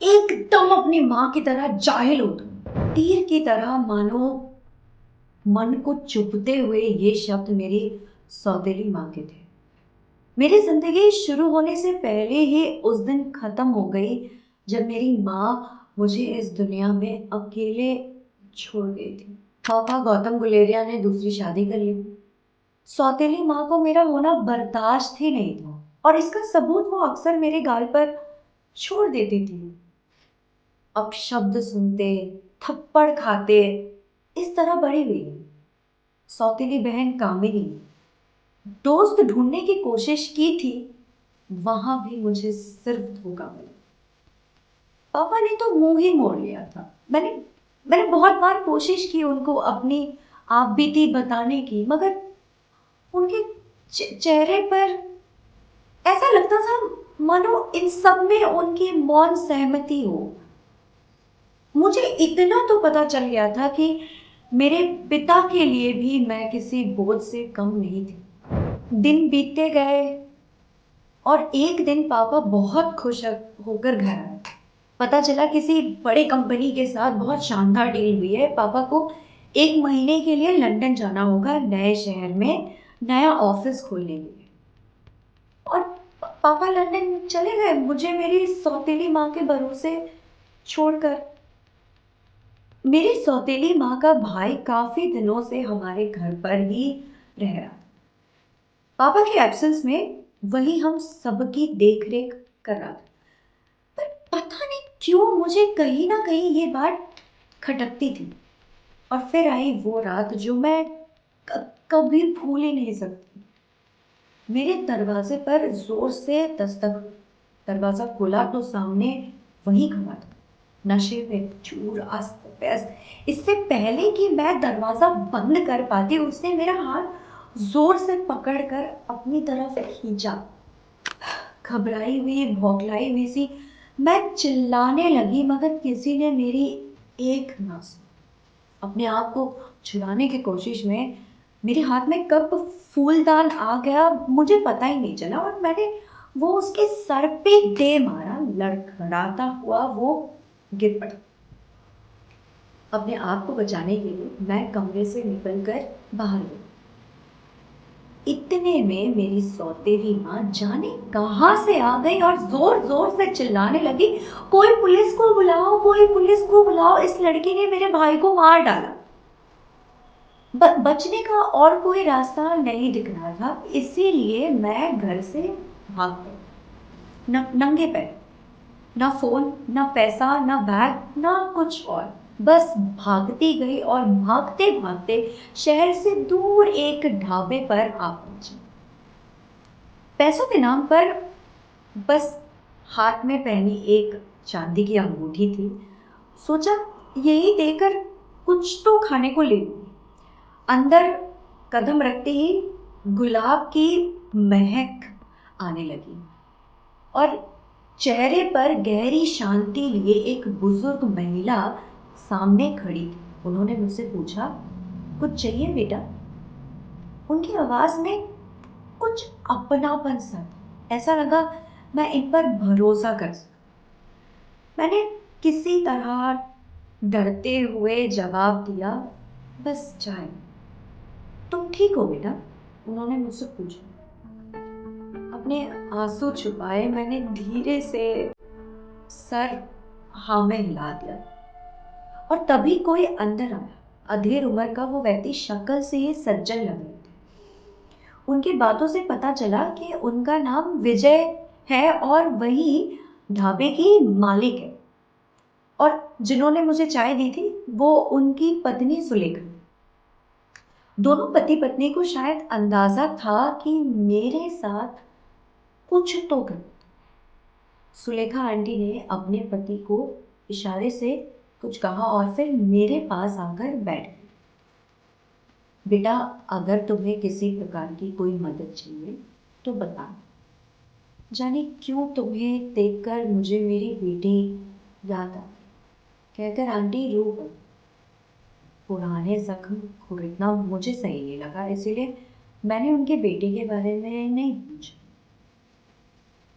एकदम अपनी माँ की तरह जाहिल हो तुम। तीर की तरह मानो मन को चुभते हुए ये शब्द मेरी सौतेली माँ के थे। मेरी जिंदगी शुरू होने से पहले ही उस दिन खत्म हो गई जब मेरी माँ मुझे इस दुनिया में अकेले छोड़ गई थी। पापा गौतम गुलेरिया ने दूसरी शादी कर ली। सौतेली माँ को मेरा होना बर्दाश्त ही नहीं था और इसका सबूत वो अक्सर मेरे गाल पर छोड़ देती थी। अपशब्द सुनते, थप्पड़ खाते, इस तरह बड़ी हुई। सौतेली बहन कामिनी दोस्त ढूंढने की कोशिश की थी, वहां भी मुझे सिर्फ धोखा मिला। पापा ने तो मुंह ही मोड़ लिया था। मैंने मैंने बहुत बार कोशिश की उनको अपनी आपबीती बताने की, मगर उनके चेहरे पर ऐसा लगता था मानो इन सब में उनकी मौन सहमति हो। मुझे इतना तो पता चल गया था कि मेरे पिता के लिए भी मैं किसी बोझ से कम नहीं थी। दिन बीतते गए और एक दिन पापा बहुत खुश होकर घर आए। पता चला किसी बड़ी कंपनी के साथ बहुत शानदार डील हुई है। पापा को 1 महीने के लिए लंदन जाना होगा, नए शहर में नया ऑफिस खोलने के लिए। और पापा लंदन चले गए, मुझे मेरी सौतेली माँ के भरोसे छोड़कर। मेरी सौतेली माँ का भाई काफी दिनों से हमारे घर पर ही रह रहा। पापा के एब्सेंस में वही हम सबकी देख रेख कर रहा था। पर पता नहीं क्यों मुझे कहीं ना कहीं ये बात खटकती थी। और फिर आई वो रात जो मैं कभी भूल ही नहीं सकती। मेरे दरवाजे पर जोर से दस्तक। दरवाजा खोला तो सामने वही खड़ा था, नशे में चूर, अस्त व्यस्त। इससे पहले कि मैं दरवाजा बंद कर पाती उसने मेरा हाथ जोर से पकड़कर अपनी तरफ खींचा। घबराई हुई, बौखलाई हुई सी मैं चिल्लाने लगी, मगर किसी ने मेरी एक ना सुनी। अपने आप को छुड़ाने की कोशिश में मेरे हाथ में कब फूलदान आ गया मुझे पता ही नहीं चला और मैंने वो उसके सर पे दे मारा। लड़खड़ाता हुआ वो गिर पड़ा। अपने आप को बचाने के लिए मैं कमरे से निकलकर बाहर गई। इतने में मेरी सौतेली माँ जाने कहां से आ गई और जोर जोर से चिल्लाने लगी, कोई पुलिस को बुलाओ, कोई पुलिस को बुलाओ, इस लड़की ने मेरे भाई को मार डाला। बचने का और कोई रास्ता नहीं दिख रहा था, इसीलिए मैं घर से भाग गई। नंगे पैर, ना फोन, ना पैसा, ना बैग, ना कुछ और। बस भागती गई और भागते भागते शहर से दूर एक ढाबे पर आ पहुंची। पैसों के नाम पर बस हाथ में पहनी एक चांदी की अंगूठी थी। सोचा यही देकर कुछ तो खाने को ले लूं। अंदर कदम रखते ही गुलाब की महक आने लगी और चेहरे पर गहरी शांति लिए एक बुजुर्ग महिला सामने खड़ी थी। उन्होंने मुझसे पूछा, कुछ चाहिए बेटा? उनकी आवाज में कुछ अपनापन सा था। ऐसा लगा मैं इन पर भरोसा कर सकूं। मैंने किसी तरह डरते हुए जवाब दिया, बस चाय। तुम ठीक हो बेटा? उन्होंने मुझसे पूछा। अपने आंसू छुपाए मैंने धीरे से सर हाँ में हिला दिया। और तभी कोई अंदर आया। अधेड़ उम्र का वो व्यक्ति शक्ल से ही सज्जन लग रहे थे। उनकी बातों से पता चला कि उनका नाम विजय है और वही ढाबे की मालिक है। और जिन्होंने मुझे चाय दी थी वो उनकी पत्नी सुलेखा। दोनों पति पत्नी को शायद अंदाजा था कि मेरे साथ कुछ तो गलत। सुलेखा आंटी ने अपने पति को इशारे से कुछ कहा और फिर मेरे पास आकर बैठ गई। बेटा, अगर तुम्हें किसी प्रकार की कोई मदद चाहिए तो बता। जाने क्यों तुम्हें देखकर मुझे मेरी बेटी याद आ गई, कहकर आंटी रो गई। पुराने जख्म खोलना मुझे सही नहीं लगा, इसीलिए मैंने उनके बेटे के बारे में नहीं पूछा।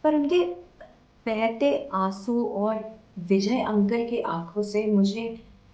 पर उनके बहते आंसू और विजय अंकल की आंखों से मुझे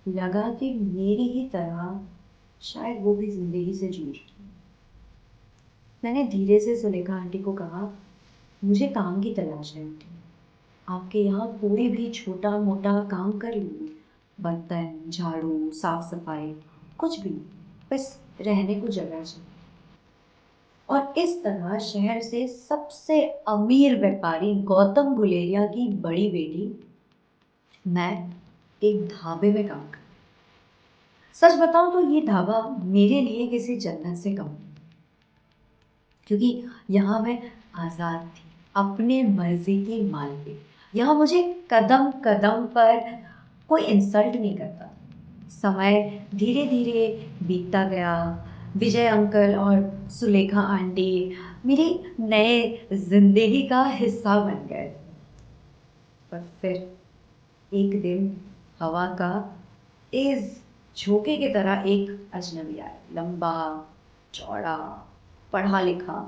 लगा कि मेरी ही तरह शायद वो भी जिंदगी से जूझ रही है। मैंने धीरे से सुलेखा आंटी को कहा, मुझे काम की तलाश है आंटी, आपके यहाँ कोई भी छोटा मोटा काम कर लूँगी, बर्तन झाड़ू साफ सफाई कुछ भी, बस रहने को जगह चाहिए। और इस तरह शहर से सबसे अमीर व्यापारी गौतम गुलेरिया की बड़ी बेटी मैं एक ढाबे में काम कर, सच बताऊं तो ये ढाबा मेरे लिए किसी जन्नत से कम नहीं, क्योंकि यहाँ मैं आज़ाद थी, अपने मर्जी की मालिक। यहाँ मुझे कदम कदम पर कोई इंसल्ट नहीं करता। समय धीरे धीरे बीतता गया। विजय अंकल और सुलेखा आंटी मेरी नए जिंदगी का हिस्सा बन गए। पर फिर एक दिन हवा का तेज झोंके की तरह एक अजनबी आया, लंबा चौड़ा पढ़ा लिखा।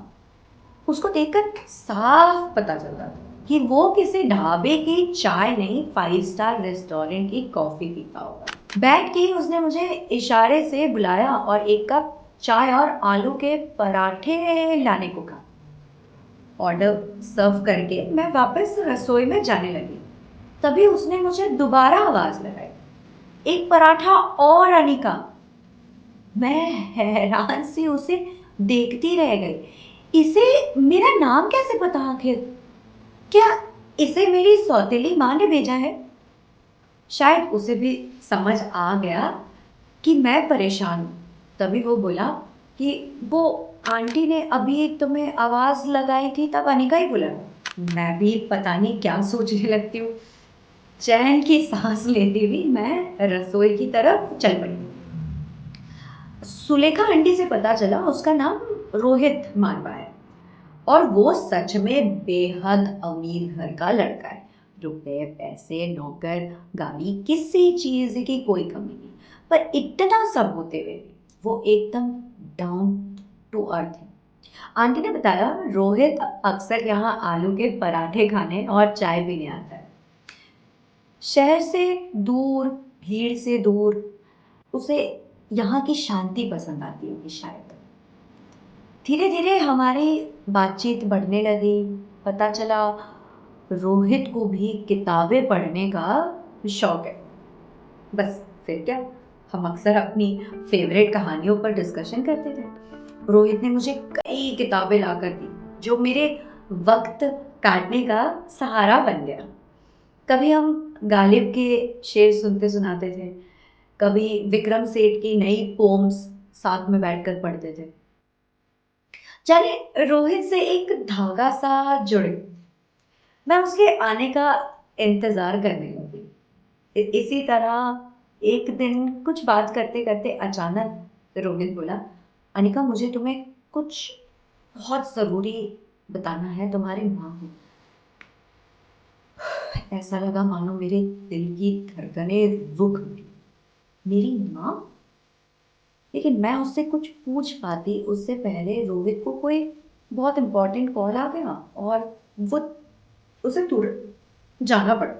उसको देखकर साफ पता चलता था कि वो किसी ढाबे की चाय नहीं, 5 स्टार रेस्टोरेंट की कॉफी पीता होगा। बैठ के उसने मुझे इशारे से बुलाया और एक कप चाय और आलू के पराठे लाने को कहा। ऑर्डर सर्व करके मैं वापस रसोई में जाने लगी, तभी उसने मुझे दोबारा आवाज लगाई, एक पराठा और अनिका। मैं हैरान से उसे देखती रह गई। इसे मेरा नाम कैसे पता आखिर? क्या इसे मेरी सौतेली माँ ने भेजा है? शायद उसे भी समझ आ गया कि मैं परेशान हूँ। तभी वो बोला कि वो आंटी ने अभी तुम्हें आवाज लगाई थी, तब अनिका ही बोला। मैं भी पता नहीं क्या सोचने लगती हूँ। चैन की सांस लेती हुई मैं रसोई की तरफ चल पड़ी। सुलेखा आंटी से पता चला उसका नाम रोहित मारवा है और वो सच में बेहद अमीर घर का लड़का है। रुपए पैसे नौकर गाड़ी किसी चीज की कोई कमी नहीं, पर इतना सब होते हुए भी वो एकदम डाउन टू अर्थ है। आंटी ने बताया रोहित अक्सर यहाँ आलू के पराठे खाने और चाय पीने आता है। शहर से दूर, भीड़ से दूर, उसे यहाँ की शांति पसंद आती होगी शायद। धीरे धीरे हमारी बातचीत बढ़ने लगी। पता चला रोहित को भी किताबें पढ़ने का शौक है। बस फिर क्या, हम अक्सर अपनी फेवरेट कहानियों पर डिस्कशन करते थे। रोहित ने मुझे कई किताबें लाकर दी जो मेरे वक्त काटने का सहारा बन गया। कभी हम गालिब के शेर सुनते सुनाते थे, कभी विक्रम सेठ की नई पोम्स साथ में बैठकर पढ़ते थे। जाने रोहित से एक धागा सा जुड़े, मैं उसके आने का इंतजार करने लगी। इसी तरह एक दिन कुछ बात करते करते अचानक रोहित बोला, अनिका मुझे तुम्हें कुछ बहुत जरूरी बताना है तुम्हारी माँ को। ऐसा लगा मानो मेरे दिल की धड़कनें रुक गई। मेरी माँ? लेकिन मैं उससे कुछ पूछ पाती उससे पहले रोहित को कोई बहुत इंपॉर्टेंट कॉल आ गया और वो उसे तुरंत जाना पड़ा।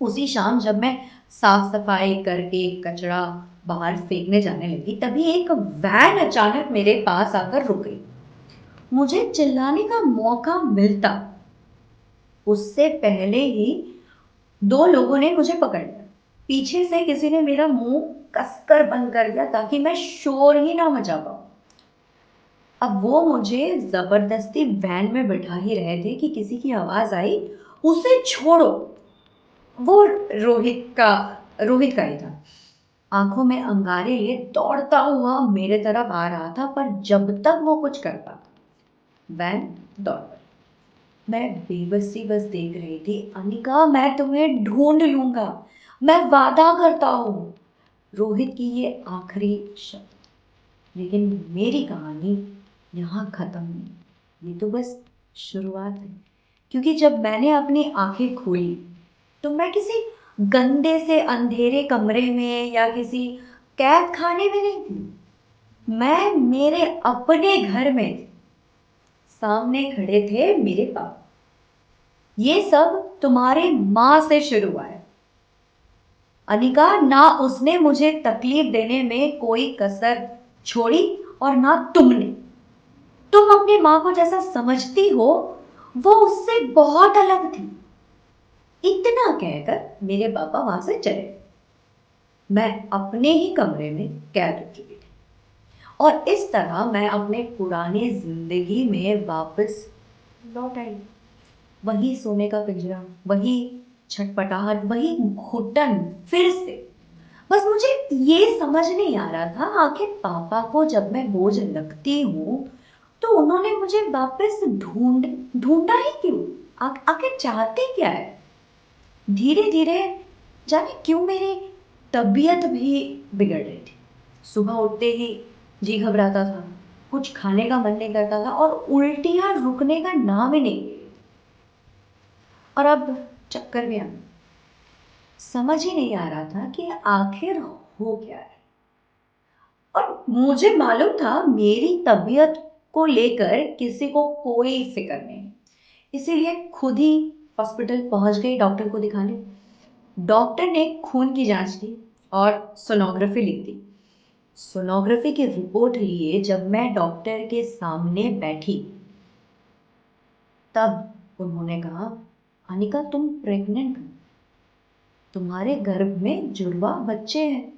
उसी शाम जब मैं साफ सफाई करके कचरा बाहर फेंकने जाने लगी, तभी एक वैन अचानक मेरे पास आकर रुक गई। मुझे चिल्लाने का मौका मिलता उससे पहले ही दो लोगों ने मुझे पकड़ लिया। पीछे से किसी ने मेरा मुंह कसकर बंद कर दिया ताकि मैं शोर ही ना मचा पाऊं। अब वो मुझे जबरदस्ती वैन में बैठा ही रहे थे कि किसी की आवाज आई, उसे छोड़ो। वो रोहित का ही था। आंखों में अंगारे लिए दौड़ता हुआ मेरे तरफ आ रहा था, पर जब तक वो कुछ करता वैन दौड़ पड़ी। मैं बेबसी बस देख रही थी। अनिका मैं तुम्हें ढूंढ लूंगा, मैं वादा करता हूँ। रोहित की ये आखिरी शब्द। लेकिन मेरी कहानी यहाँ खत्म नहीं, ये तो बस शुरुआत है। क्योंकि जब मैंने अपनी आंखें खोली तो मैं किसी गंदे से अंधेरे कमरे में या किसी कैद खाने में नहीं थी। मैं मेरे अपने घर में थी। सामने खड़े थे मेरे पापा। ये सब तुम्हारे माँ से शुरू हुआ है अनिका। ना उसने मुझे तकलीफ देने में कोई कसर छोड़ी और ना तुमने। तुम अपनी माँ को जैसा समझती हो वो उससे बहुत अलग थी। इतना कहकर मेरे पापा वहां से चले। मैं अपने ही कमरे में कैद हो चुकी थी और इस तरह मैं अपने पुरानी जिंदगी में वापस लौट आई। वही सोने का पिंजरा, वही छटपटाहट, वही घुटन फिर से। बस मुझे ये समझ नहीं आ रहा था आखिर पापा को जब मैं बोझ लगती हूँ तो उन्होंने मुझे वापस ढूंढा ही क्यों? आखिर चाहते क्या है? धीरे धीरे जाने क्यों मेरी तबीयत भी बिगड़ रही थी। सुबह उठते ही जी घबराता था, कुछ खाने का मन नहीं करता था और उल्टियां रुकने का नाम ही नहीं ले रही थी। और अब चक्कर भी आना। समझ ही नहीं आ रहा था कि आखिर हो क्या है। और मुझे मालूम था मेरी तबीयत को लेकर किसी को कोई फिक्र नहीं, इसीलिए खुद ही हॉस्पिटल पहुंच गई डॉक्टर को दिखाने। डॉक्टर ने खून की जांच की और सोनोग्राफी लिख दी। सोनोग्राफी की रिपोर्ट लिए जब मैं डॉक्टर के सामने बैठी तब उन्होंने कहा, अनिका तुम प्रेग्नेंट हो, तुम्हारे गर्भ में जुड़वा बच्चे हैं।